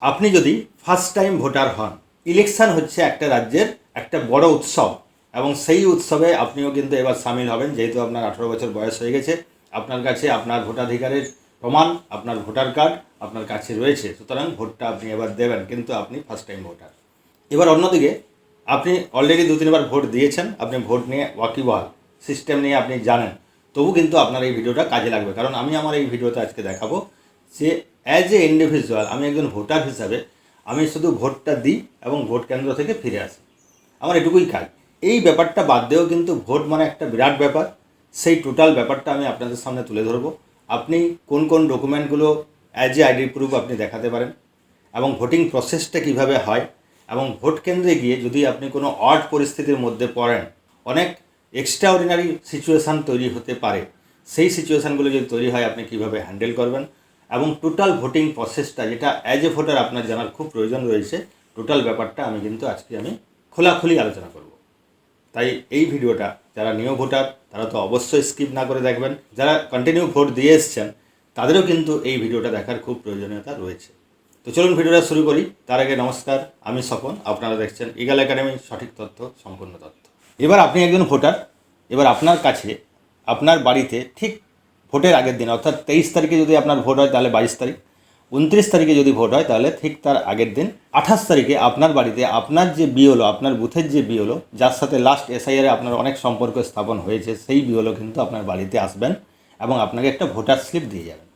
আপনি যদি first time voter হন, ইলেকশন হচ্ছে একটা রাজ্যের একটা বড় উৎসব এবং সেই উৎসবে আপনিও কিন্তু এবার সামিল হবেন। যেহেতু আপনার 18 বছর বয়স হয়ে গেছে, আপনার কাছে আপনার ভোটাধিকারের প্রমাণ, আপনার ভোটার কার্ড আপনার কাছে রয়েছে, সুতরাং ভোটটা আপনি এবার দেবেন, কিন্তু আপনি ফার্স্ট টাইম ভোটার। এবার অন্যদিকে আপনি অলরেডি 2-3 বার ভোট দিয়েছেন, আপনি ভোট নিয়ে ওয়াকিবহাল, সিস্টেম নিয়ে আপনি জানেন, তবু কিন্তু আপনার এই ভিডিওটা কাজে লাগবে। কারণ আমি আমার এই ভিডিওতে আজকে দেখাবো যে অ্যাজ এ ইন্ডিভিজুয়াল আমি একজন ভোটার হিসাবে আমি শুধু ভোটটা দিই এবং ভোট কেন্দ্র থেকে ফিরে আসি, আমার এটুকুই কাজ। এই ব্যাপারটা বাদ দিয়েও কিন্তু ভোট মানে একটা বিরাট ব্যাপার, সেই টোটাল ব্যাপারটা আমি আপনাদের সামনে তুলে ধরবো। আপনি কোন কোন ডকুমেন্টগুলো অ্যাজ এ আইডি প্রুফ আপনি দেখাতে পারেন এবং ভোটিং প্রসেসটা কিভাবে হয়, এবং ভোট কেন্দ্রে গিয়ে যদি আপনি কোনো অড পরিস্থিতির মধ্যে পড়েন, অনেক এক্সট্রাঅর্ডিনারি সিচুয়েশান তৈরি হতে পারে, সেই সিচুয়েশানগুলো যদি তৈরি হয় আপনি কীভাবে হ্যান্ডেল করবেন, এবং টোটাল ভোটিং প্রসেসটা যেটা অ্যাজ এ ভোটার আপনার জানার খুব প্রয়োজন রয়েছে, টোটাল ব্যাপারটা আমি কিন্তু আজকে আমি খোলাখুলি আলোচনা করব। তাই এই ভিডিওটা যারা নিউ ভোটার তারা তো অবশ্যই স্কিপ না করে দেখবেন, যারা কন্টিনিউ ভোট দিয়ে এসছেন তাদেরও কিন্তু এই ভিডিওটা দেখার খুব প্রয়োজনীয়তা রয়েছে। তো চলুন ভিডিওটা শুরু করি। তার আগে নমস্কার, আমি স্বপন, আপনারা দেখছেন ইগল একাডেমি, সঠিক তথ্য, সম্পূর্ণ তথ্য। এবার আপনি একজন ভোটার, এবার আপনার কাছে আপনার বাড়িতে ঠিক ভোটের আগের দিন অর্থাৎ 23 তারিখে যদি আপনার ভোট হয় তাহলে 22 তারিখ, 29 তারিখে যদি ভোট হয় তাহলে ঠিক তার আগের দিন 28 তারিখে আপনার বাড়িতে আপনার যে বিওলো, আপনার বুথের যে বিওলো, যার সাথে লাস্ট এসআইআরে আপনার অনেক সম্পর্ক স্থাপন হয়েছে, সেই বিওলো কিন্তু আপনার বাড়িতে আসবেন এবং আপনাকে একটা ভোটার স্লিপ দিয়ে যাবেন।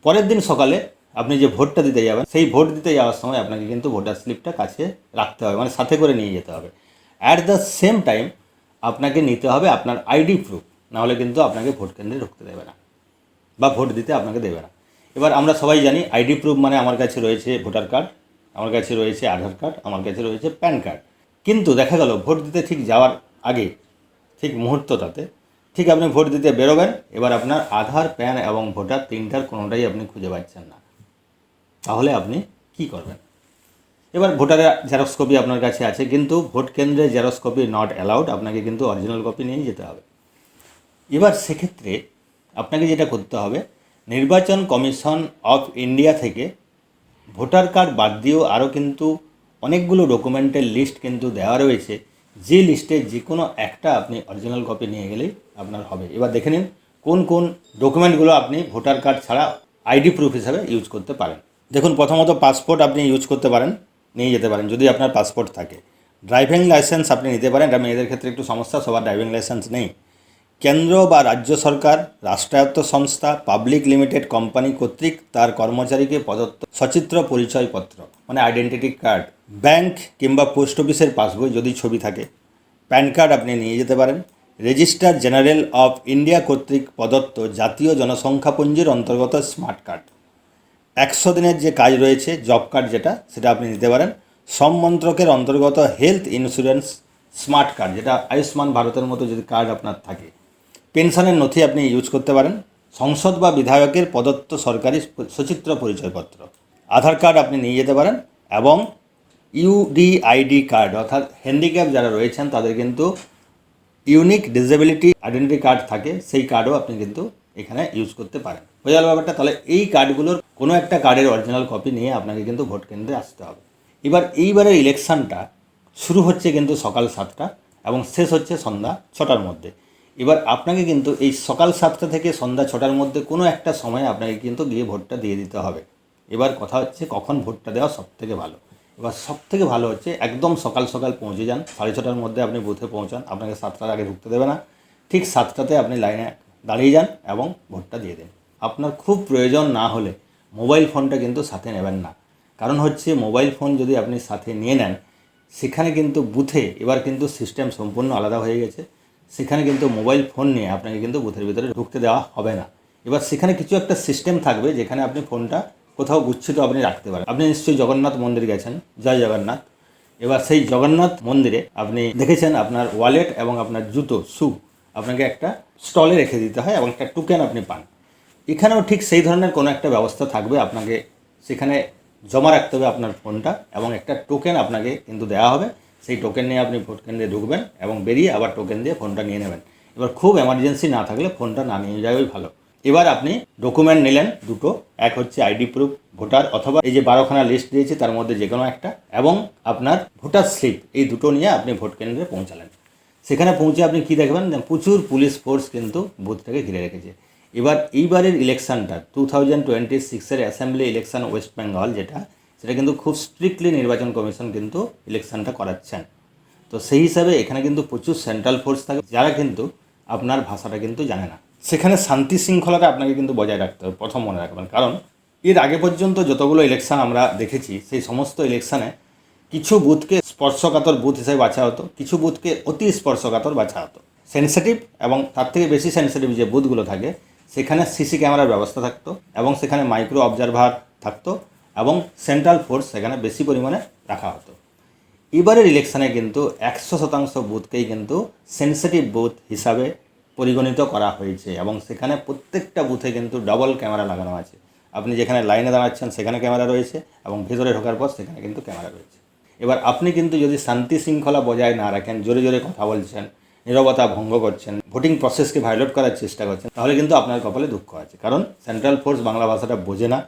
পরের দিন সকালে আপনি যে ভোটটা দিতে যাবেন, সেই ভোট দিতে যাওয়ার সময় আপনাকে কিন্তু ভোটার স্লিপটা কাছে রাখতে হবে, মানে সাথে করে নিয়ে যেতে হবে। অ্যাট দ্য সেম টাইম আপনাকে নিতে হবে আপনার আইডি প্রুফ, নাহলে কিন্তু আপনাকে ভোট কেন্দ্রে ঢুকতে দেবে না বা ভোট দিতে আপনাকে দেবে না। এবার আমরা সবাই জানি আইডি প্রুফ মানে আমার কাছে রয়েছে ভোটার কার্ড, আমার কাছে রয়েছে আধার কার্ড, আমার কাছে রয়েছে প্যান কার্ড। কিন্তু দেখা গেল ভোট দিতে ঠিক যাওয়ার আগে, ঠিক মুহূর্তটাতে, ঠিক আপনি ভোট দিতে বেরোবেন, এবার আপনার আধার, প্যান এবং ভোটার তিনটার কোনোটাই আপনি খুঁজে পাচ্ছেন না। তাহলে আপনি কি করবেন? এবার ভোটারের জেরক্স কপি আপনার কাছে আছে, কিন্তু ভোট কেন্দ্রে জেরক্স কপি নট অ্যালাউড, আপনাকে কিন্তু অরিজিনাল কপি নিয়েই যেতে হবে। এবার সেক্ষেত্রে আপনাকে যেটা করতে হবে, নির্বাচন কমিশন অফ ইন্ডিয়া থেকে ভোটার কার্ড বাদ দিয়েও আরও কিন্তু অনেকগুলো ডকুমেন্টের লিস্ট কিন্তু দেওয়া রয়েছে, যে লিস্টে যে কোনো একটা আপনি অরিজিনাল কপি নিয়ে গেলেই আপনার হবে। এবার দেখে নিন কোন কোন ডকুমেন্টগুলো আপনি ভোটার কার্ড ছাড়া আইডি প্রুফ হিসাবে ইউজ করতে পারেন। দেখুন, প্রথমত পাসপোর্ট আপনি ইউজ করতে পারেন, নিয়ে যেতে পারেন যদি আপনার পাসপোর্ট থাকে। ড্রাইভিং লাইসেন্স আপনি নিতে পারেন, এটা মেয়েদের ক্ষেত্রে একটু সমস্যা, সবার ড্রাইভিং লাইসেন্স নেই। কেন্দ্র বা রাজ্য সরকার, রাষ্ট্রায়ত্ত সংস্থা, পাবলিক লিমিটেড কোম্পানি কর্তৃক তার কর্মচারীকে প্রদত্ত সচিত্র পরিচয়পত্র মানে আইডেন্টিটি কার্ড, ব্যাংক কিংবা পোস্ট অফিসের পাসবই যদি ছবি থাকে, প্যান কার্ড আপনি নিয়ে যেতে পারেন। রেজিস্ট্রার জেনারেল অফ ইন্ডিয়া কর্তৃক প্রদত্ত জাতীয় জনসংখ্যাপঞ্জির অন্তর্গত স্মার্ট কার্ড, 100 দিনের যে কাজ রয়েছে জব কার্ড যেটা, সেটা আপনি নিতে পারেন। শ্রম মন্ত্রকের অন্তর্গত হেলথ ইন্স্যুরেন্স স্মার্ট কার্ড, যেটা আয়ুষ্মান ভারতের মতো যদি কার্ড আপনার থাকে। পেনশনের নথি আপনি ইউজ করতে পারেন। সংসদ বা বিধায়কের প্রদত্ত সরকারি সচিত্র পরিচয়পত্র, আধার কার্ড আপনি নিয়ে যেতে পারেন। এবং ইউডিআইডি কার্ড, অর্থাৎ হ্যান্ডিক্যাপ যারা রয়েছেন তাদের কিন্তু ইউনিক ডিসেবিলিটি আইডেন্টিটি কার্ড থাকে, সেই কার্ডও আপনি কিন্তু এখানে ইউজ করতে পারেন। হয়ে গেল ব্যাপারটা। তাহলে এই কার্ডগুলোর কোনো একটা কার্ডের অরিজিনাল কপি নিয়ে আপনাকে কিন্তু ভোট কেন্দ্রে আসতে হবে। এইবারের ইলেকশানটা শুরু হচ্ছে কিন্তু সকাল 7টা এবং শেষ হচ্ছে সন্ধ্যা 6টার মধ্যে। এবার আপনাকে কিন্তু এই সকাল 7টা থেকে সন্ধ্যা 6টার মধ্যে কোনো একটা সময় আপনাকে কিন্তু গিয়ে ভোটটা দিয়ে দিতে হবে। এবার কথা হচ্ছে কখন ভোটটা দেওয়া সবথেকে ভালো। এবার সবথেকে ভালো হচ্ছে একদম সকাল সকাল পৌঁছে যান, 6:30টার মধ্যে আপনি বুথে পৌঁছান, আপনাকে 7টার আগে ঢুকতে দেবে না। ঠিক 7টাতে আপনি লাইনে দাঁড়িয়ে যান এবং ভোটটা দিয়ে দিন। আপনার খুব প্রয়োজন না হলে মোবাইল ফোনটা কিন্তু সাথে নেবেন না। কারণ হচ্ছে মোবাইল ফোন যদি আপনি সাথে নিয়ে নেন, সেখানে কিন্তু বুথে এবার কিন্তু সিস্টেম সম্পূর্ণ আলাদা হয়ে গেছে। সেখানে কিন্তু মোবাইল ফোন নিয়ে আপনাকে কিন্তু বুথের ভিতরে ঢুকতে দেওয়া হবে না। এবার সেখানে কিছু একটা সিস্টেম থাকবে যেখানে আপনি ফোনটা কোথাও গুচ্ছিত আপনি রাখতে পারেন। আপনি নিশ্চয়ই জগন্নাথ মন্দির গেছেন, জয় জগন্নাথ। এবার সেই জগন্নাথ মন্দিরে আপনি দেখেছেন আপনার ওয়ালেট এবং আপনার জুতো, শু আপনাকে একটা স্টলে রেখে দিতে হয় এবং একটা টোকেন আপনি পান। এখানেও ঠিক সেই ধরনের কোনো একটা ব্যবস্থা থাকবে, আপনাকে সেখানে জমা রাখতে হবে আপনার ফোনটা এবং একটা টোকেন আপনাকে কিন্তু দেওয়া হবে। সেই টোকেন নিয়ে আপনি ভোট কেন্দ্রে ঢুকবেন এবং বেরিয়ে আবার টোকেন দিয়ে ফোনটা নিয়ে নেবেন। এবার খুব এমার্জেন্সি না থাকলে ফোনটা না নিয়ে যাওয়াই ভালো। এবার আপনি ডকুমেন্ট নিলেন দুটো, এক হচ্ছে আইডি প্রুফ ভোটার অথবা এই যে 12খানা লিস্ট দিয়েছি তার মধ্যে যে কোনো একটা, এবং আপনার ভোটার স্লিপ, এই দুটো নিয়ে আপনি ভোট কেন্দ্রে পৌঁছালেন। সেখানে পৌঁছে আপনি কী দেখবেন, প্রচুর পুলিশ ফোর্স কিন্তু বুথটাকে ঘিরে রেখেছে। এবার এইবারের ইলেকশানটা 2026-এর অ্যাসেম্বলি ইলেকশান ওয়েস্ট বেঙ্গল সেটা কিন্তু খুব স্ট্রিক্টলি নির্বাচন কমিশন কিন্তু ইলেকশানটা করাচ্ছেন। তো সেই হিসাবে এখানে কিন্তু প্রচুর সেন্ট্রাল ফোর্স থাকে যারা কিন্তু আপনার ভাষাটা কিন্তু জানে না। সেখানে শান্তি শৃঙ্খলাটা আপনাকে কিন্তু বজায় রাখতে হবে, প্রথম মনে রাখবেন। কারণ এর আগে পর্যন্ত যতগুলো ইলেকশান আমরা দেখেছি সেই সমস্ত ইলেকশানে কিছু বুথকে স্পর্শকাতর বুথ হিসেবে বাছা হতো, কিছু বুথকে অতি স্পর্শকাতর বাছা হতো। সেন্সিটিভ এবং তার থেকে বেশি সেন্সিটিভ যে বুথগুলো থাকে সেখানে সিসি ক্যামেরার ব্যবস্থা থাকতো এবং সেখানে মাইক্রো অবজারভার থাকতো এবং সেন্ট্রাল ফোর্স সেখানে বেশি পরিমাণে রাখা হতো। এবারের ইলেকশানে কিন্তু 100% বুথকেই কিন্তু সেন্সিটিভ বুথ হিসাবে পরিগণিত করা হয়েছে এবং সেখানে প্রত্যেকটা বুথে কিন্তু ডবল ক্যামেরা লাগানো আছে। আপনি যেখানে লাইনে দাঁড়াচ্ছেন সেখানে ক্যামেরা রয়েছে এবং ভেতরে ঢোকার পর সেখানে কিন্তু ক্যামেরা রয়েছে। এবার আপনি কিন্তু যদি শান্তি শৃঙ্খলা বজায় না রাখেন, জোরে জোরে কথা বলছেন, নীরবতা ভঙ্গ করছেন, ভোটিং প্রসেসকে ভায়োলেট করার চেষ্টা করছেন, তাহলে কিন্তু আপনার কপালে দুঃখ আছে। কারণ সেন্ট্রাল ফোর্স বাংলা ভাষাটা বোঝে না,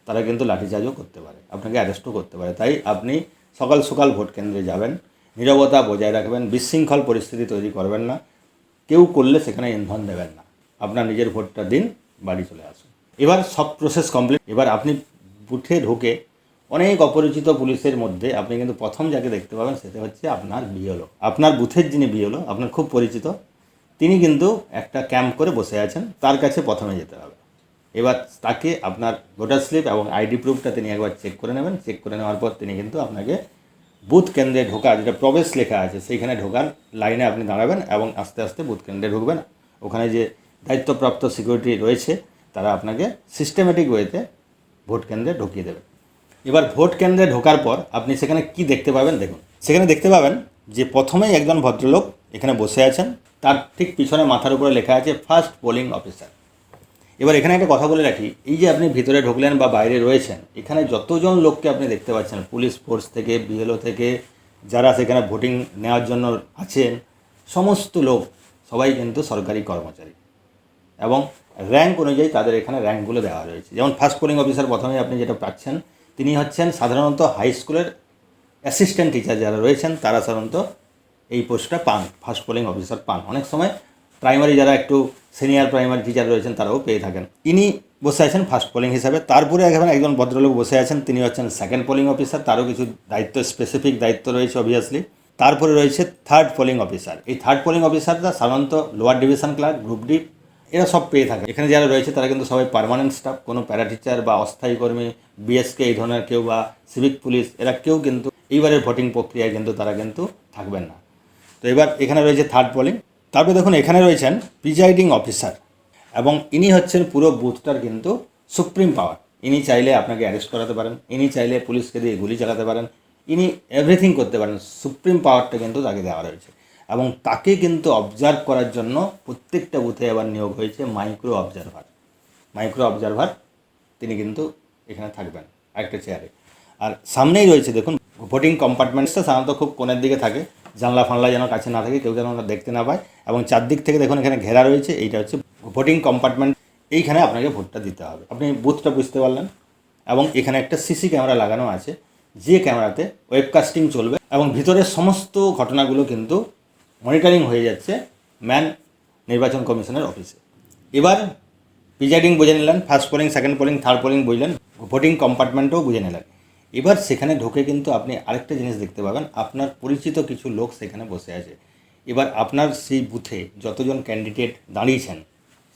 তারা কিন্তু লাঠিচার্জও করতে পারে, আপনাকে অ্যারেস্টও করতে পারে। তাই আপনি সকাল সকাল ভোট কেন্দ্রে যাবেন, নীরবতা বজায় রাখবেন, বিশৃঙ্খল পরিস্থিতি তৈরি করবেন না, কেউ করলে সেখানে ইন্ধন দেবেন না, আপনার নিজের ভোটটা দিন, বাড়ি চলে আসুন। এবার সব প্রসেস কমপ্লিট। এবার আপনি বুথে ঢুকে অনেক অপরিচিত পুলিশের মধ্যে আপনি কিন্তু প্রথম যাকে দেখতে পাবেন সেটা হচ্ছে আপনার বিএলও। আপনার বুথের যিনি বিএলও আপনার খুব পরিচিত, তিনি কিন্তু একটা ক্যাম্প করে বসে আছেন, তার কাছে প্রথমে যেতে হবে। এবার তাকে আপনার ভোটার স্লিপ এবং আইডি প্রুফটা তিনি একবার চেক করে নেবেন। চেক করে নেওয়ার পর তিনি কিন্তু আপনাকে বুথ কেন্দ্রে ঢোকা, যেটা প্রবেশ লেখা আছে সেইখানে ঢোকার লাইনে আপনি দাঁড়াবেন এবং আস্তে আস্তে বুথ কেন্দ্রে ঢুকবেন। ওখানে যে দায়িত্বপ্রাপ্ত সিকিউরিটি রয়েছে তারা আপনাকে সিস্টেমেটিক ওয়েতে ভোট কেন্দ্রে ঢুকিয়ে দেবে। এবার ভোট কেন্দ্রে ঢোকার পর আপনি সেখানে কি দেখতে পাবেন দেখুন। সেখানে দেখতে পাবেন যে প্রথমেই একজন ভদ্রলোক এখানে বসে আছেন, তার ঠিক পিছনে মাথার উপরে লেখা আছে ফার্স্ট পোলিং অফিসার। এবার এখানে একটা কথা বলে রাখি, এই যে আপনি ভিতরে ঢুকলেন বা বাইরে রয়েছেন, এখানে যতজন লোককে আপনি দেখতে পাচ্ছেন পুলিশ ফোর্স থেকে, বিএলও থেকে, যারা সেখানে ভোটিং নেওয়ার জন্য আছেন, সমস্ত লোক সবাই কিন্তু সরকারি কর্মচারী এবং র্যাঙ্ক অনুযায়ী তাদের এখানে র্যাঙ্কগুলো দেওয়া রয়েছে। যেমন ফার্স্ট পোলিং অফিসার প্রথমে আপনি যেটা পাচ্ছেন, তিনি হচ্ছেন সাধারণত হাই স্কুলের অ্যাসিস্ট্যান্ট টিচার যারা রয়েছেন তারা সাধারণত এই পোস্টটা পান, ফার্স্ট পোলিং অফিসার পান। অনেক সময় প্রাইমারি যারা একটু সিনিয়র প্রাইমারি টিচার রয়েছেন তারাও পেয়ে থাকেন। ইনি বসে আছেন ফার্স্ট পোলিং হিসাবে। তারপরে এখানে একজন ভদ্রলোক বসে আছেন, তিনি হচ্ছেন সেকেন্ড পোলিং অফিসার, তারও কিছু দায়িত্ব, স্পেসিফিক দায়িত্ব রয়েছে অবভিয়াসলি। তারপরে রয়েছে থার্ড পোলিং অফিসার। এই থার্ড পোলিং অফিসাররা সাধারণত lower division clerk, group D এরা সব পেয়ে থাকে। এখানে যারা রয়েছে তারা কিন্তু সবাই পার্মানেন্ট স্টাফ, কোনো প্যারা টিচার বা অস্থায়ী কর্মী, বিএসকে এই ধরনের কেউ বা সিভিক পুলিশ এরা কেউ কিন্তু এইবারের ভোটিং প্রক্রিয়ায় কিন্তু তারা কিন্তু থাকবেন না। তো এবার এখানে রয়েছে থার্ড পোলিং। তারপরে দেখুন এখানে রয়েছেন প্রিজাইডিং অফিসার এবং ইনি হচ্ছেন পুরো বুথটার কিন্তু সুপ্রিম পাওয়ার। ইনি চাইলে আপনাকে অ্যারেস্ট করাতে পারেন, ইনি চাইলে পুলিশকে দিয়ে গুলি চালাতে পারেন, ইনি এভরিথিং করতে পারেন। সুপ্রিম পাওয়ারটা কিন্তু তাকে দেওয়া রয়েছে এবং তাকে কিন্তু অবজার্ভ করার জন্য প্রত্যেকটা বুথে আবার নিয়োগ হয়েছে মাইক্রো অবজারভার। মাইক্রো অবজারভার তিনি কিন্তু এখানে থাকবেন একটা চেয়ারে। আর সামনেই রয়েছে দেখুন ভোটিং কম্পার্টমেন্টসটা, সাধারণত খুব কোণের দিকে থাকে, জানলা ফানলা যেন কাছে না থাকে, কেউ যেন দেখতে না পায়, এবং চারদিক থেকে দেখুন এখানে ঘেরা রয়েছে। এইটা হচ্ছে ভোটিং কম্পার্টমেন্ট, এইখানে আপনাকে ভোটটা দিতে হবে। আপনি বুথটা বুঝতে পারলেন এবং এখানে একটা সিসি ক্যামেরা লাগানো আছে, যে ক্যামেরাতে ওয়েবকাস্টিং চলবে এবং ভিতরের সমস্ত ঘটনাগুলো কিন্তু মনিটরিং হয়ে যাচ্ছে ম্যান নির্বাচন কমিশনের অফিসে। এবার প্রিজাইডিং বুঝে নিলেন, first polling, second polling, third polling বুঝলেন, ভোটিং কম্পার্টমেন্টও বুঝে নিলেন। এবার সেখানে ঢুকে কিন্তু আপনি আরেকটা জিনিস দেখতে পাবেন, আপনার পরিচিত কিছু লোক সেখানে বসে আছে। এবার আপনার সেই বুথে যতজন ক্যান্ডিডেট দাঁড়িয়েছেন,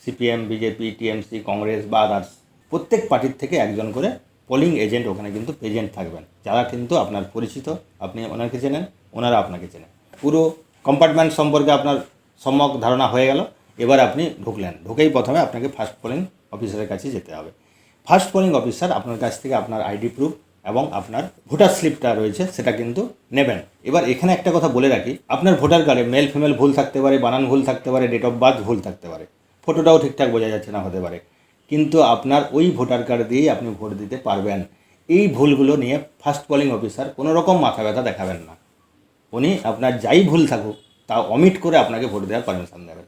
সিপিএম, বিজেপি, টিএমসি, কংগ্রেস বা আদার্স, প্রত্যেক পার্টির থেকে একজন করে পোলিং এজেন্ট ওখানে কিন্তু প্রেজেন্ট থাকবেন, যারা কিন্তু আপনার পরিচিত, আপনি ওনাকে চেনেন, ওনারা আপনাকে চেনেন। পুরো কম্পার্টমেন্ট সম্পর্কে আপনার সম্যক ধারণা হয়ে গেল। এবার আপনি ঢুকলেন, ঢুকেই প্রথমে আপনাকে ফার্স্ট পোলিং অফিসারের কাছে যেতে হবে। ফার্স্ট পোলিং অফিসার আপনার কাছ থেকে আপনার আইডি প্রুফ এবং আপনার ভোটার স্লিপটা রয়েছে সেটা কিন্তু নেবেন। এবার এখানে একটা কথা বলে রাখি, আপনার ভোটার কার্ডে মেল ফিমেল ভুল থাকতে পারে, বানান ভুল থাকতে পারে, ডেট অফ বার্থ ভুল থাকতে পারে, ফটোটাও ঠিকঠাক বোঝা যাচ্ছে না হতে পারে, কিন্তু আপনার ওই ভোটার কার্ড দিয়েই আপনি ভোট দিতে পারবেন। এই ভুলগুলো নিয়ে ফার্স্ট পোলিং অফিসার কোনো রকম মাথা ব্যথা দেখাবেন না। উনি আপনার যাই ভুল থাকুক তা অমিট করে আপনাকে ভোট দেওয়ার পারমিশন দেবেন।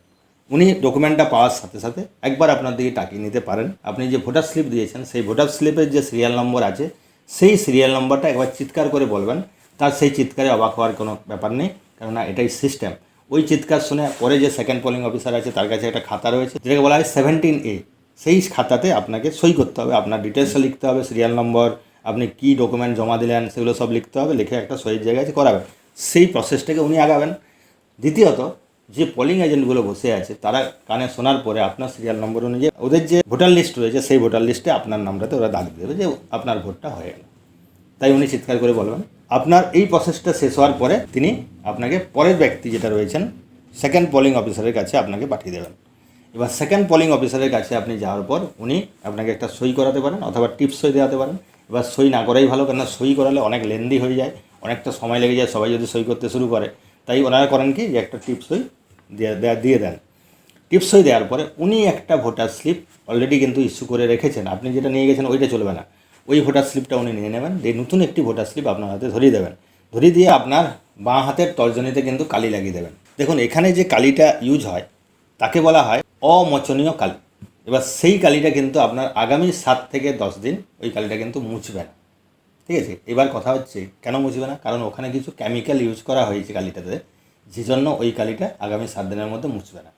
উনি ডকুমেন্টটা পাওয়ার সাথে সাথে একবার আপনার দিকে তাকিয়ে নিতে পারেন। আপনি যে ভোটার স্লিপ দিয়েছেন সেই ভোটার স্লিপের যে সিরিয়াল নম্বর আছে সেই সিরিয়াল নম্বরটা একবার চিৎকার করে বলবেন। তার সেই চিৎকারে অবাক হওয়ার কোনো ব্যাপার নেই, কেননা এটাই সিস্টেম। ওই চিৎকার শুনে পরে যে সেকেন্ড পোলিং অফিসার আছে তার কাছে একটা খাতা রয়েছে যেটাকে বলা হয় 17A। সেই খাতাতে আপনাকে সই করতে হবে, আপনার ডিটেলসটা লিখতে হবে, সিরিয়াল নম্বর, আপনি কী ডকুমেন্ট জমা দিলেন সেগুলো সব লিখতে হবে, লিখে একটা সইয়ের জায়গায় করাবেন। সেই প্রসেসটাকে উনি আগাবেন। দ্বিতীয়ত, যে পোলিং এজেন্টগুলো বসে আছে তারা কানে শোনার পরে আপনার সিরিয়াল নম্বর অনুযায়ী ওদের যে ভোটার লিস্ট রয়েছে সেই ভোটার লিস্টে আপনার নামটাতে ওরা দাগ দেবে যে আপনার ভোটটা হয়ে গেল। তাই উনি চিৎকার করে বলবেন। আপনার এই প্রসেসটা শেষ হওয়ার পরে তিনি আপনাকে পরের ব্যক্তি যেটা রয়েছেন সেকেন্ড পোলিং অফিসারের কাছে আপনাকে পাঠিয়ে দেবেন। এবার সেকেন্ড পোলিং অফিসারের কাছে আপনি যাওয়ার পর উনি আপনাকে একটা সই করাতে পারেন অথবা টিপস সই দেওয়াতে পারেন। এবার সই না করাই ভালো, কেননা সই করালে অনেক লেন্দি হয়ে যায়, অনেকটা সময় লেগে যায় সবাই যদি সই করতে শুরু করে। তাই ওনারা করেন কি, যে একটা টিপস সই দিয়ে দেন। টিপস সই দেওয়ার পরে উনি একটা ভোটার স্লিপ অলরেডি কিন্তু ইস্যু করে রেখেছেন, আপনি যেটা নিয়ে গেছেন ওইটা চলবে না, ওই ভোটার স্লিপটা উনি নিয়ে নেবেন, দিয়ে নতুন একটি ভোটার স্লিপ আপনার হাতে ধরিয়ে দেবেন। ধরিয়ে দিয়ে আপনার বাঁ হাতের তর্জনীতে কিন্তু কালি লাগিয়ে দেবেন। দেখুন এখানে যে কালিটা ইউজ হয় তাকে বলা হয় অমোচনীয় কালি। এবার সেই কালিটা কিন্তু আপনার আগামী 7 থেকে 10 দিন ওই কালিটা কিন্তু মুছবে না, ঠিক আছে। এবার কথা হচ্ছে কেন মুছবে না, কারণ ওখানে কিছু কেমিক্যাল ইউজ করা হয়েছে কালিটাতে, যে জন্য ওই কালিটা আগামী 7 দিনের মধ্যে মুছবে না।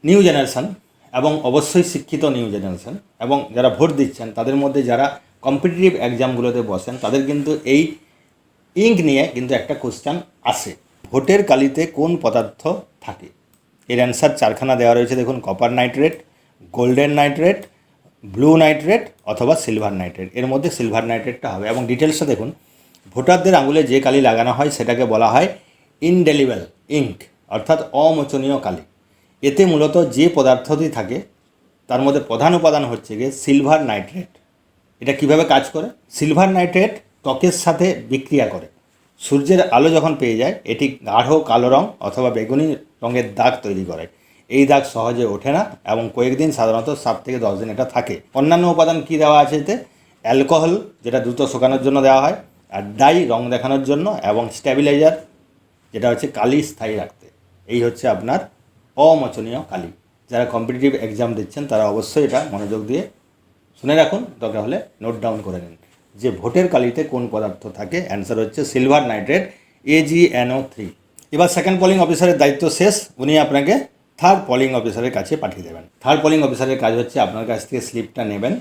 নিউ জেনারেশন এবং অবশ্যই শিক্ষিত নিউ জেনারেশন এবং যারা ভোট দিচ্ছেন তাদের মধ্যে যারা কম্পিটিটিভ এক্সামগুলোতে বসেন তাদের কিন্তু এই ইঙ্ক নিয়ে কিন্তু একটা কোশ্চেন আসে, ভোটের কালিতে কোন পদার্থ থাকে। এর অ্যান্সার 4খানা দেওয়া রয়েছে দেখুন, copper nitrate, golden nitrate, blue nitrate অথবা সিলভার নাইট্রেট। এর মধ্যে সিলভার নাইট্রেটটা হবে। এবং ডিটেলসটা দেখুন, ভোটারদের আঙুলে যে কালি লাগানো হয় সেটাকে বলা হয় ইনডেলিবল ইঙ্ক, অর্থাৎ অমোচনীয় কালি। এতে মূলত যে পদার্থটি থাকে তার মধ্যে প্রধান উপাদান হচ্ছে গিয়ে সিলভার নাইট্রেট। এটা কিভাবে কাজ করে, সিলভার নাইট্রেট ত্বকের সাথে বিক্রিয়া করে, সূর্যের আলো যখন পেয়ে যায় এটি গাঢ় কালো রং অথবা বেগুনি রঙের দাগ তৈরি করে। এই দাগ সহজে ওঠে না এবং কয়েকদিন, সাধারণত 7 থেকে 10 দিন এটা থাকে। অন্যান্য উপাদান কী দেওয়া আছে এতে, অ্যালকোহল যেটা দ্রুত শুকানোর জন্য দেওয়া হয়, আর ডাই রং দেখানোর জন্য, এবং স্ট্যাবিলাইজার যেটা হচ্ছে কালি স্থায়ী রাখতে। এই হচ্ছে আপনার অমোচনীয় কালি। যারা কম্পিটিটিভ এক্সাম দিচ্ছেন তারা অবশ্যই এটা মনোযোগ দিয়ে শুনে রাখুন, দরকার হলে নোট ডাউন করে নিন যে ভোটের কালিতে কোন পদার্থ থাকে। অ্যান্সার হচ্ছে সিলভার নাইট্রেট AgNO3। এবার সেকেন্ড পোলিং অফিসারের দায়িত্ব শেষ, উনি আপনাকে থার্ড পোলিং অফিসারের কাছে পাঠিয়ে দেবেন। থার্ড পোলিং অফিসারের কাজ হচ্ছে আপনার কাছ থেকে স্লিপটা নেবেন।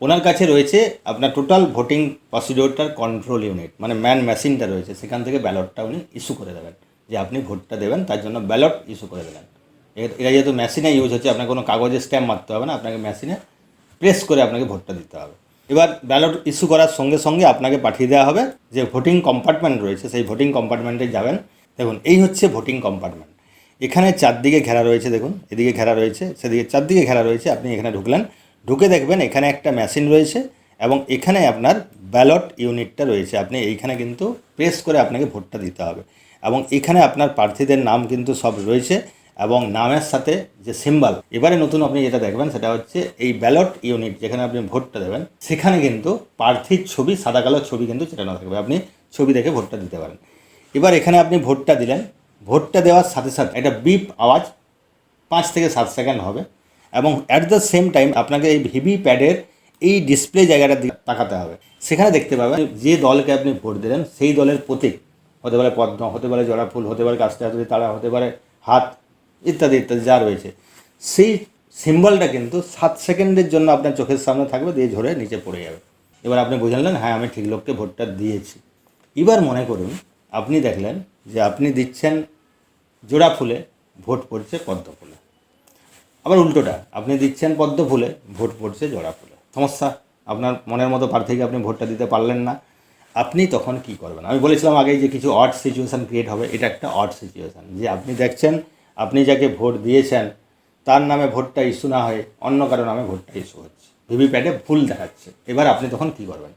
ওনার কাছে রয়েছে আপনার টোটাল ভোটিং প্রসিডিওরটার কন্ট্রোল ইউনিট, মানে ম্যান মেশিনটা রয়েছে, সেখান থেকে ব্যালটটা উনি ইস্যু করে দেবেন, যে আপনি ভোটটা দেবেন তার জন্য ব্যালট ইস্যু করে দেবেন। এটা যেহেতু মেশিনে ইউজ হচ্ছে, আপনার কোনো কাগজে স্ট্যাম্প মারতে হবে না, আপনাকে মেশিনে প্রেস করে আপনাকে ভোটটা দিতে হবে। এবার ব্যালট ইস্যু করার সঙ্গে সঙ্গে আপনাকে পাঠিয়ে দেওয়া হবে যে ভোটিং কম্পার্টমেন্ট রয়েছে, সেই ভোটিং কম্পার্টমেন্টে যাবেন। দেখুন এই হচ্ছে ভোটিং কম্পার্টমেন্ট। এখানে চারদিকে ঘেরা রয়েছে, দেখুন এদিকে ঘেরা রয়েছে, সেদিকে চারদিকে ঘেরা রয়েছে। আপনি এখানে ঢুকলেন, ঢুকে দেখবেন এখানে একটা মেশিন রয়েছে এবং এখানে আপনার ব্যালট ইউনিটটা রয়েছে। আপনি এইখানে কিন্তু প্রেস করে আপনাকে ভোটটা দিতে হবে এবং এখানে আপনার প্রার্থীদের নাম কিন্তু সব রয়েছে এবং নামের সাথে যে সিম্বল। এবারে নতুন আপনি যেটা দেখবেন সেটা হচ্ছে এই ব্যালট ইউনিট যেখানে আপনি ভোটটা দেবেন সেখানে কিন্তু প্রার্থীর ছবি, সাদা কালো ছবি কিন্তু চেটানো থাকবে, আপনি ছবি দেখে ভোটটা দিতে পারেন। এবার এখানে আপনি ভোটটা দিলেন, ভোটটা দেওয়ার সাথে সাথে একটা বিপ আওয়াজ 5 থেকে 7 সেকেন্ড হবে এবং অ্যাট দ্য সেম টাইম আপনাকে এই ভিভি প্যাডের এই ডিসপ্লে জায়গাটার দিকে তাকাতে হবে। সেখানে দেখতে পাবেন যে দলকে আপনি ভোট দিলেন সেই দলের প্রতীক, হতে পারে পদ্ম, হতে পারে জবা ফুল, হতে পারে কাস্তে হাতুড়ি তারা, হতে পারে হাত, ইত্যাদি ইত্যাদি যা রয়েছে, সেই সিম্বলটা কিন্তু 7 সেকেন্ডের জন্য আপনার চোখের সামনে থাকবে, দিয়ে ঝরে নিচে পড়ে যাবে। এবার আপনি বুঝলেন হ্যাঁ আমি ঠিক লোককে ভোটটা দিয়েছি। এবার মনে করুন আপনি দেখলেন যে আপনি দিচ্ছেন জোড়া ফুলে, ভোট পড়ছে পদ্ম ফুলে। আবার উল্টোটা, আপনি দিচ্ছেন পদ্ম ফুলে, ভোট পড়ছে জোড়া ফুলে। সমস্যা, আপনার মনের মতো প্রার্থীকে আপনি ভোটটা দিতে পারলেন না। আপনি তখন কি করবেন? আমি বলেছিলাম আগেই যে কিছু অড সিচুয়েশান ক্রিয়েট হবে। এটা একটা অড সিচুয়েশান, যে আপনি দেখছেন আপনি যাকে ভোট দিয়েছেন তার নামে ভোটটা ইস্যু না হয়ে অন্য কারো নামে ভোটটা ইস্যু হচ্ছে, ভিভিপ্যাটে ভুল দেখাচ্ছে। এবার আপনি তখন কি করবেন?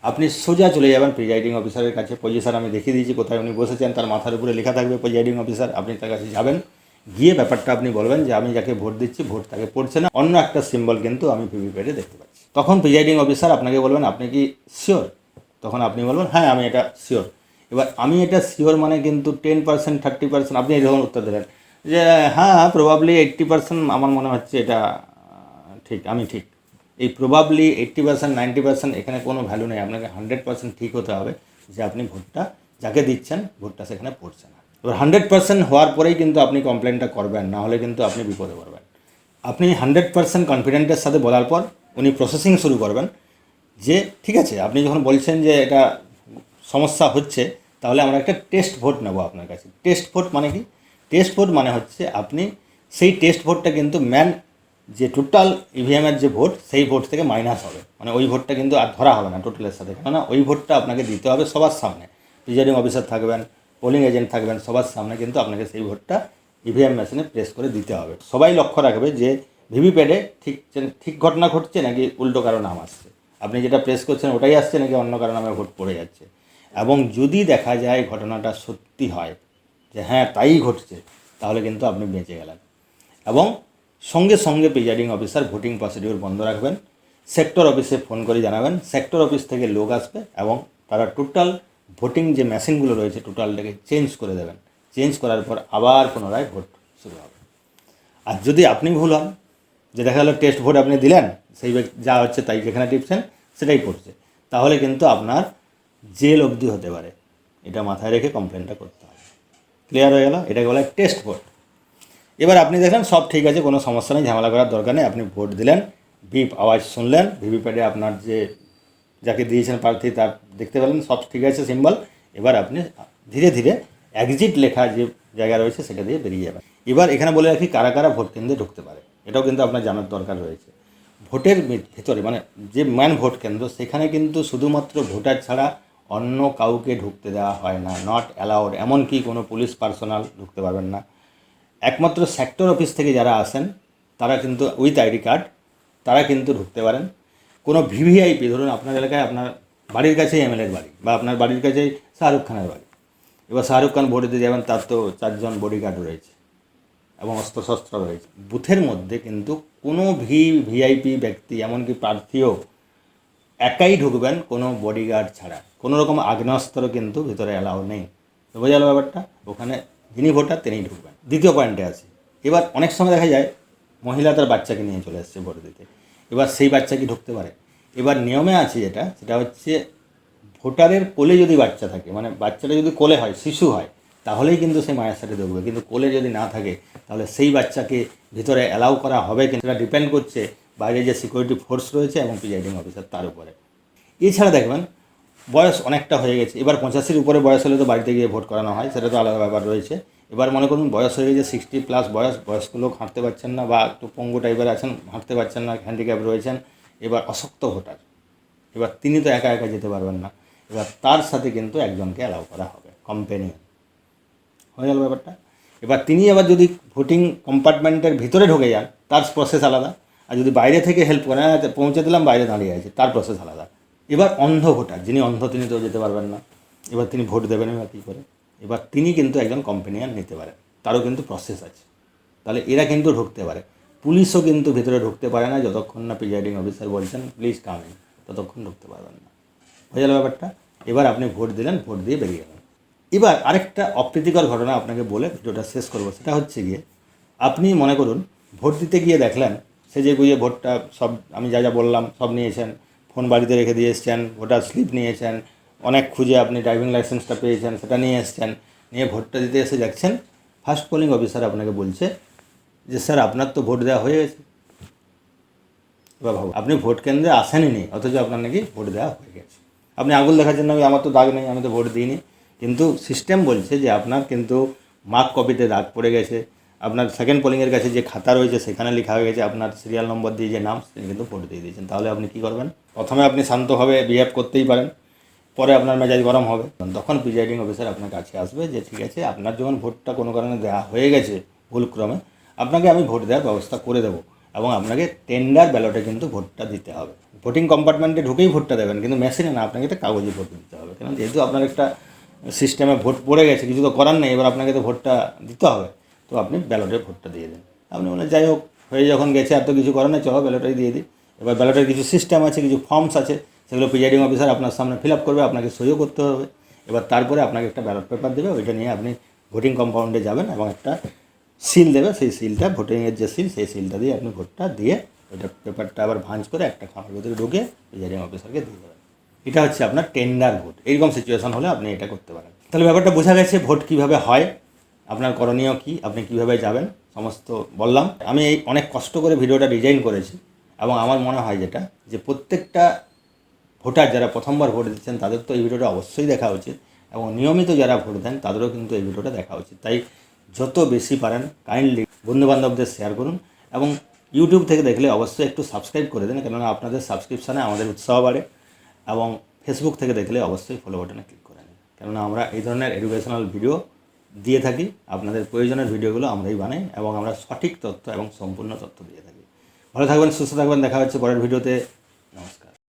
আপনি সোজা চলে যাবেন প্রিজাইডিং অফিসারের কাছে। পজিশন আমি দেখিয়ে দিয়েছি কোথায় উনি বসেছেন, তার মাথার উপরে লেখা থাকবে প্রিজাইডিং অফিসার। আপনি তার কাছে যাবেন, গিয়ে ব্যাপারটা আপনি বলবেন যে আমি যাকে ভোট দিচ্ছি ভোট তাকে পড়ছে না, অন্য একটা সিম্বল কিন্তু আমি ভিভিপ্যাটে দেখতে পাচ্ছি। তখন প্রিজাইডিং অফিসার আপনাকে বলবেন আপনি কি শিওর? তখন আপনি বলবেন হ্যাঁ আমি এটা শিওর। এবার আমি এটা শিওর মানে কিন্তু 10%, 30%, আপনি এরকম উত্তর দেবেন। যে হ্যাঁ প্রবাবলি 80% আমার মনে হচ্ছে এটা ঠিক, আমি ঠিক। এই প্রবাবলি 80% 90% এখানে কোনো ভ্যালু নেই, আপনাকে 100% ঠিক হতে হবে যে আপনি ভোটটা যাকে দিচ্ছেন ভোটটা সেখানে পড়ছে না। এবার 100% হওয়ার পরেই কিন্তু আপনি কমপ্লেনটা করবেন, না হলে কিন্তু আপনি বিপদে পড়বেন। আপনি 100% কনফিডেন্টের সাথে বলার পর উনি প্রসেসিং শুরু করবেন যে ঠিক আছে, আপনি যখন বলছেন যে এটা সমস্যা হচ্ছে, তাহলে আমরা একটা টেস্ট ভোট নেব আপনার কাছে। টেস্ট ভোট মানে কি? টেস্ট ভোট মানে হচ্ছে আপনি সেই টেস্ট ভোটটা কিন্তু যে টোটাল ইভিএমের যে ভোট সেই ভোট থেকে মাইনাস হবে, মানে ওই ভোটটা কিন্তু আর ধরা হবে না টোটালের সাথে, কেননা ওই ভোটটা আপনাকে দিতে হবে সবার সামনে। প্রিজাইডিং অফিসার থাকবেন, পোলিং এজেন্ট থাকবেন, সবার সামনে কিন্তু আপনাকে সেই ভোটটা ইভিএম মেশিনে প্রেস করে দিতে হবে। সবাই লক্ষ্য রাখবে যে ভিভিপ্যাডে ঠিক ঘটনা ঘটছে নাকি উল্টো কারো নাম আসছে, আপনি যেটা প্রেস করছেন ওটাই আসছে নাকি অন্য কারো নামে ভোট পড়ে যাচ্ছে। এবং যদি দেখা যায় ঘটনাটা সত্যি হয় যে হ্যাঁ তাই ঘটছে, তাহলে কিন্তু আপনি বেঁচে গেলেন। এবং সঙ্গে সঙ্গে প্রিজাইডিং অফিসার ভোটিং প্রসিডিওর বন্ধ রাখবেন, সেক্টর অফিসে ফোন করে জানাবেন, সেক্টর অফিস থেকে লোক আসবে এবং তারা টোটাল ভোটিং যে মেশিনগুলো রয়েছে টোটালটাকে চেঞ্জ করে দেবেন। চেঞ্জ করার পর আবার পুনরায় ভোট শুরু হবে। আর যদি আপনি ভুল হন, যে দেখা গেলো টেস্ট ভোট আপনি দিলেন, সেই যা হচ্ছে তাই যেখানে টিপছেন সেটাই করছে, তাহলে কিন্তু আপনার জেল অবধি হতে পারে। এটা মাথায় রেখে কমপ্লেনটা করতে হবে। ক্লিয়ার হয়ে গেল? এটাকে বলা হয় টেস্ট ভোট। এবার আপনি দেখলেন সব ঠিক আছে, কোনো সমস্যা নেই, ঝামেলা করার দরকার নেই, আপনি ভোট দিলেন, বিপ আওয়াজ শুনলেন, ভিভিপ্যাডে আপনার যে যাকে দিয়েছেন প্রার্থী তার দেখতে পেলেন, সব ঠিক আছে সিম্বল। এবার আপনি ধীরে ধীরে এক্সিট লেখা যে জায়গা রয়েছে সেটা দিয়ে বেরিয়ে যাবেন। এবার এখানে বলে রাখি কারা কারা ভোট কেন্দ্রে ঢুকতে পারে, এটাও কিন্তু আপনার জানার দরকার রয়েছে। ভোটের ভেতরে মানে যে মেন ভোট কেন্দ্র, সেখানে কিন্তু শুধুমাত্র ভোটার ছাড়া অন্য কাউকে ঢুকতে দেওয়া হয় না, নট অ্যালাউড। এমনকি কোনো পুলিশ পার্সোনাল ঢুকতে পারবেন না। একমাত্র সেক্টর অফিস থেকে যারা আসেন তারা কিন্তু উইথ আইডি কার্ড তারা কিন্তু ঢুকতে পারেন। কোনো ভিভিআইপি, ধরুন আপনার এলাকায় আপনার বাড়ির কাছেই এমএলএর বাড়ি বা আপনার বাড়ির কাছেই শাহরুখ খানের বাড়ি, এবার শাহরুখ খান ভোট দিতে যাবেন, তার তো 4 জন বডিগার্ড রয়েছে এবং অস্ত্রশস্ত্র রয়েছে। বুথের মধ্যে কিন্তু কোনো ভিআইপি ব্যক্তি, এমনকি প্রার্থীও একাই ঢুকবেন কোনো বডিগার্ড ছাড়া, কোনো রকম আগ্নেয়াস্ত্র কিন্তু ভিতরে অ্যালাউ নেই। তো বোঝা গেল ব্যাপারটা? ওখানে যিনি ভোটার তিনিই ঢুকবেন। দ্বিতীয় পয়েন্টে আছে, এবার অনেক সময় দেখা যায় মহিলা তার বাচ্চাকে নিয়ে চলে আসছে ভোট দিতে, এবার সেই বাচ্চা কি ঢুকতে পারে? এবার নিয়মে আছে সেটা হচ্ছে ভোটারের কোলে যদি বাচ্চা থাকে, মানে বাচ্চাটা যদি কোলে হয়, শিশু হয়, তাহলেই কিন্তু সেই মায়ের সাথে ঢুকবে। কিন্তু কোলে যদি না থাকে তাহলে সেই বাচ্চাকে ভিতরে অ্যালাউ করা হবে কিন্তু, সেটা ডিপেন্ড করছে বাইরে যে সিকিউরিটি ফোর্স রয়েছে এবং প্রিজাইডিং অফিসার তার উপরে। এছাড়া দেখবেন বয়স অনেকটা হয়ে গেছে, এবার 85-র উপরে বয়স হলে তো বাড়িতে গিয়ে ভোট করানো হয়, সেটা তো আলাদা ব্যাপার রয়েছে। এবার মনে করুন বয়স হয়ে গেছে 60+ বয়স্ক লোক হাঁটতে পারছেন না বা একটু পঙ্গু টাইপের আছেন, হাঁটতে পারছেন না, হ্যান্ডিক্যাপ রয়েছেন, এবার অশক্ত ভোটার, এবার তিনি তো একা একা যেতে পারবেন না, এবার তার সাথে কিন্তু একজনকে অ্যালাউ করা হবে, কম্পেনিয়ন। হয়ে গেল ব্যাপারটা? এবার তিনি যদি ভোটিং কম্পার্টমেন্টের ভিতরে ঢুকে যান, তার প্রসেস আলাদা। আর যদি বাইরে থেকে হেল্প করেন, পৌঁছে দিলাম বাইরে দাঁড়িয়ে আছে, তার প্রসেস আলাদা। এবার অন্ধ ভোটার, যিনি অন্ধ তিনি তো যেতে পারবেন না, এবার তিনি ভোট দেবেন এবার কী করে? এবার তিনি কিন্তু একজন কম্পেনিয়ন নিতে পারেন, তারও কিন্তু প্রসেস আছে। তাহলে এরা কিন্তু ঢুকতে পারে। পুলিশও কিন্তু ভেতরে ঢুকতে পারে না যতক্ষণ না প্রিজাইডিং অফিসার বলছেন প্লিজ কাম ইন, ততক্ষণ ঢুকতে পারবেন না। হয়ে গেল ব্যাপারটা? এবার আপনি ভোট দিলেন, ভোট দিয়ে বেরিয়ে গেলেন। এবার আরেকটা অপ্রীতিকর ঘটনা আপনাকে বলে ভিডিওটা শেষ করবো, সেটা হচ্ছে গিয়ে আপনি মনে করুন ভোট দিতে গিয়ে দেখলেন সেজে গুঁজে ভোটটা সব আমি যা যা বললাম সব নিয়েছেন, ফোন বাড়িতে রেখে দিয়ে এসছেন, ভোটার স্লিপ নিয়েছেন, অনেক খুঁজে আপনি ড্রাইভিং লাইসেন্সটা পেয়েছেন, সেটা নিয়ে এসছেন, নিয়ে ভোটটা দিতে এসে যাচ্ছেন, ফার্স্ট পোলিং অফিসার আপনাকে বলছে যে স্যার আপনার তো ভোট দেওয়া হয়ে গেছে। এবার ভাবুন, আপনি ভোট কেন্দ্রে আসেনই, অথচ আপনার নাকি ভোট দেওয়া হয়ে গেছে। আপনি আঙুল দেখাচ্ছেন না, আমার তো দাগ নেই, আমি তো ভোট দিইনি, কিন্তু সিস্টেম বলছে যে আপনার কিন্তু মার্ক কপিতে দাগ পড়ে গেছে, আপনার সেকেন্ড পোলিংয়ের কাছে যে খাতা রয়েছে সেখানে লেখা হয়ে গেছে আপনার সিরিয়াল নম্বর দিয়ে যে নাম, তিনি কিন্তু ভোট দিয়ে দিয়েছেন। তাহলে আপনি কী করবেন? প্রথমে আপনি শান্তভাবে বিহেভ করতেই পারেন, পরে আপনার মেজাজ গরম হবে, তখন প্রিজাইডিং অফিসার আপনার কাছে আসবে যে ঠিক আছে আপনার যখন ভোটটা কোনো কারণে দেওয়া হয়ে গেছে ভুলক্রমে, আপনাকে আমি ভোট দেওয়ার ব্যবস্থা করে দেবো এবং আপনাকে টেন্ডার ব্যালটে কিন্তু ভোটটা দিতে হবে। ভোটিং কম্পার্টমেন্টে ঢুকেই ভোটটা দেবেন, কিন্তু মেশিনে না, আপনাকে একটা কাগজে ভোট দিতে হবে। কারণ যেহেতু আপনার একটা সিস্টেমে ভোট পড়ে গেছে, কিছু তো করার নেই, এবার আপনাকে তো ভোটটা দিতে হবে, তো আপনি ব্যালটে ভোটটা দিয়ে দেন। আপনি বলে যাই হোক হয়ে যখন গেছে আর তো কিছু করার নেই, চলো ব্যালটেই দিয়ে দিই। এবার ব্যালটের কিছু সিস্টেম আছে, কিছু ফর্মস আছে, সেগুলো প্রিজাইডিং অফিসার আপনার সামনে ফিল আপ করবে, আপনাকে সইও করতে হবে। এবার তারপরে আপনাকে একটা ব্যালট পেপার দেবে, ওইটা নিয়ে আপনি ভোটিং কম্পাউন্ডে যাবেন এবং একটা সিল দেবে, সেই সিলটা ভোটিংয়ের যে সিল, সেই সিলটা দিয়ে আপনি ভোটটা দিয়ে ওইটা পেপারটা আবার ভাঁজ করে একটা খামের ভিতরে ঢুকে প্রিজাইডিং অফিসারকে দিয়ে দেবেন। এটা হচ্ছে আপনার টেন্ডার ভোট। এইরকম সিচুয়েশন হলে আপনি এটা করতে পারেন। তাহলে ব্যাপারটা বোঝা গেছে ভোট কীভাবে হয়, আপনার করণীয় কী, আপনি কীভাবে যাবেন, সমস্ত বললাম। আমি এই অনেক কষ্ট করে ভিডিওটা ডিজাইন করেছি এবং আমার মনে হয় যেটা যে প্রত্যেকটা ভোটার যারা প্রথমবার ভোট দিচ্ছেন তাদের তো এই ভিডিওটা অবশ্যই দেখা উচিত এবং নিয়মিত যারা ভোট দেন তাদেরও কিন্তু এই ভিডিওটা দেখা উচিত। তাই যত বেশি পারেন কাইন্ডলি বন্ধুবান্ধবদের শেয়ার করুন এবং ইউটিউব থেকে দেখলে অবশ্যই একটু সাবস্ক্রাইব করে দেন, কেননা আপনাদের সাবস্ক্রিপশানে আমাদের উৎসাহ বাড়ে। এবং ফেসবুক থেকে দেখলে অবশ্যই ফলো বাটনে ক্লিক করে নিন, কেননা আমরা এই ধরনের এডুকেশনাল ভিডিও দিয়ে থাকি। আপনাদের প্রয়োজনের ভিডিওগুলো আমরাই বানাই এবং আমরা সঠিক তথ্য এবং সম্পূর্ণ তথ্য দিয়ে থাকি। ভালো থাকবেন, সুস্থ থাকবেন, দেখা হচ্ছে পরের ভিডিওতে। নমস্কার।